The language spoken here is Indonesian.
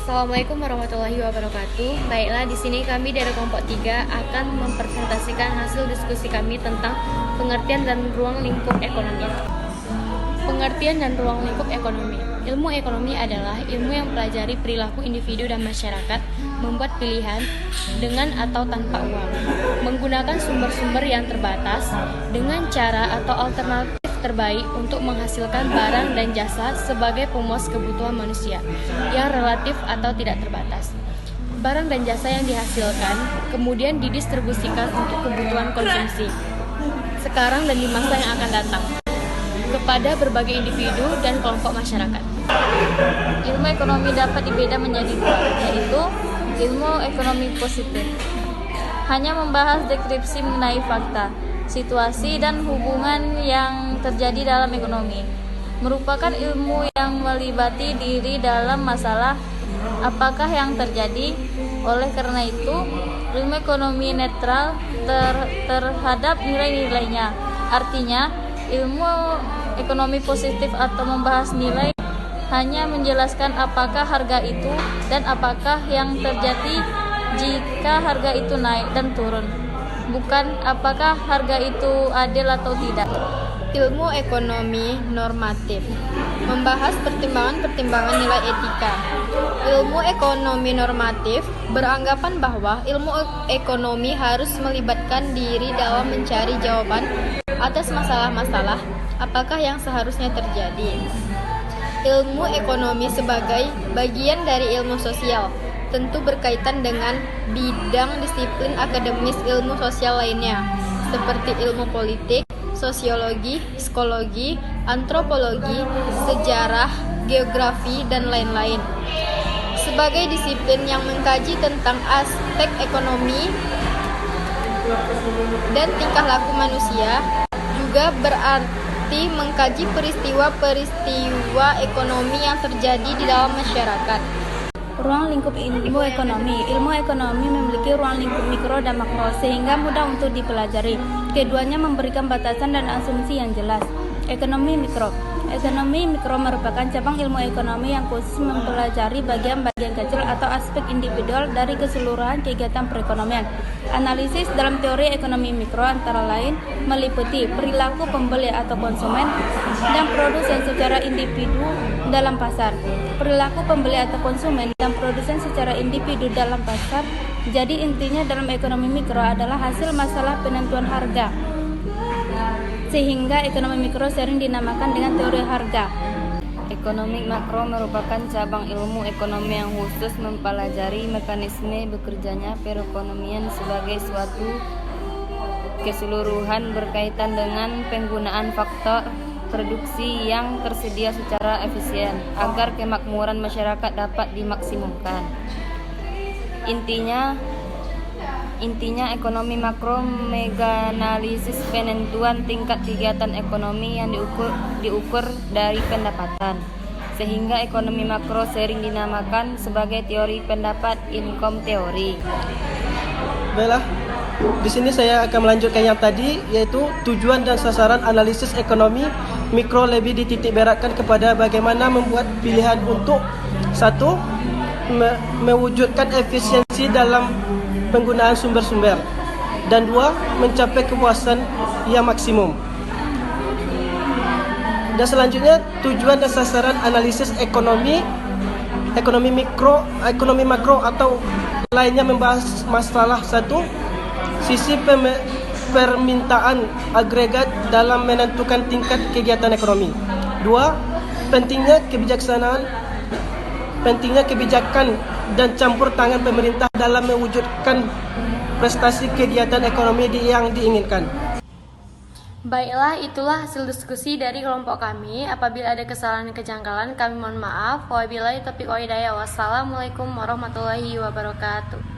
Assalamualaikum warahmatullahi wabarakatuh. Baiklah, di sini kami dari kelompok 3 akan mempresentasikan hasil diskusi kami tentang pengertian dan ruang lingkup ekonomi. Pengertian dan ruang lingkup ekonomi. Ilmu ekonomi adalah ilmu yang mempelajari perilaku individu dan masyarakat, membuat pilihan dengan atau tanpa uang, menggunakan sumber-sumber yang terbatas dengan cara atau alternatif terbaik untuk menghasilkan barang dan jasa sebagai pemuas kebutuhan manusia yang relatif atau tidak terbatas. Barang dan jasa yang dihasilkan kemudian didistribusikan untuk kebutuhan konsumsi sekarang dan di masa yang akan datang kepada berbagai individu dan kelompok masyarakat. Ilmu ekonomi dapat dibedah menjadi dua, yaitu ilmu ekonomi positif, hanya membahas deskripsi mengenai fakta, situasi, dan hubungan yang terjadi dalam ekonomi. Merupakan ilmu yang melibati diri dalam masalah apakah yang terjadi. Oleh karena itu, ilmu ekonomi netral terhadap nilai-nilainya. Artinya, ilmu ekonomi positif atau membahas nilai hanya menjelaskan apakah harga itu dan apakah yang terjadi jika harga itu naik dan turun, bukan apakah harga itu adil atau tidak. Ilmu ekonomi normatif membahas pertimbangan-pertimbangan nilai etika. Ilmu ekonomi normatif beranggapan bahwa ilmu ekonomi harus melibatkan diri dalam mencari jawaban atas masalah-masalah apakah yang seharusnya terjadi. Ilmu ekonomi sebagai bagian dari ilmu sosial tentu berkaitan dengan bidang disiplin akademis ilmu sosial lainnya, seperti ilmu politik, sosiologi, psikologi, antropologi, sejarah, geografi, dan lain-lain. Sebagai disiplin yang mengkaji tentang aspek ekonomi dan tingkah laku manusia, juga berarti mengkaji peristiwa-peristiwa ekonomi yang terjadi di dalam masyarakat. Ruang lingkup ilmu ekonomi. Ilmu ekonomi memiliki ruang lingkup mikro dan makro sehingga mudah untuk dipelajari. Keduanya memberikan batasan dan asumsi yang jelas. Ekonomi mikro. Ekonomi mikro merupakan cabang ilmu ekonomi yang khusus mempelajari bagian-bagian kecil atau aspek individual dari keseluruhan kegiatan perekonomian. Analisis dalam teori ekonomi mikro antara lain meliputi perilaku pembeli atau konsumen dan produsen secara individu dalam pasar. Perilaku pembeli atau konsumen dan produsen secara individu dalam pasar. Jadi intinya dalam ekonomi mikro adalah hasil masalah penentuan harga. Sehingga ekonomi mikro sering dinamakan dengan teori harga. Ekonomi makro merupakan cabang ilmu ekonomi yang khusus mempelajari mekanisme bekerjanya perekonomian sebagai suatu keseluruhan berkaitan dengan penggunaan faktor produksi yang tersedia secara efisien agar kemakmuran masyarakat dapat dimaksimumkan. Intinya ekonomi makro menganalisis penentuan tingkat kegiatan ekonomi yang diukur dari pendapatan, sehingga ekonomi makro sering dinamakan sebagai teori pendapat income theory. Baiklah, di sini saya akan melanjutkan yang tadi, yaitu tujuan dan sasaran analisis ekonomi mikro lebih dititik beratkan kepada bagaimana membuat pilihan untuk satu, mewujudkan efisiensi dalam penggunaan sumber-sumber, dan dua, mencapai kepuasan yang maksimum. Dan selanjutnya tujuan dan sasaran analisis ekonomi makro atau lainnya membahas masalah satu, sisi permintaan agregat dalam menentukan tingkat kegiatan ekonomi. Dua, pentingnya kebijakan dan campur tangan pemerintah dalam mewujudkan prestasi kegiatan ekonomi yang diinginkan. Baiklah, itulah hasil diskusi dari kelompok kami. Apabila ada kesalahan dan kejanggalan, kami mohon maaf. Wabillahi taufiq wal hidayah. Wassalamualaikum warahmatullahi wabarakatuh.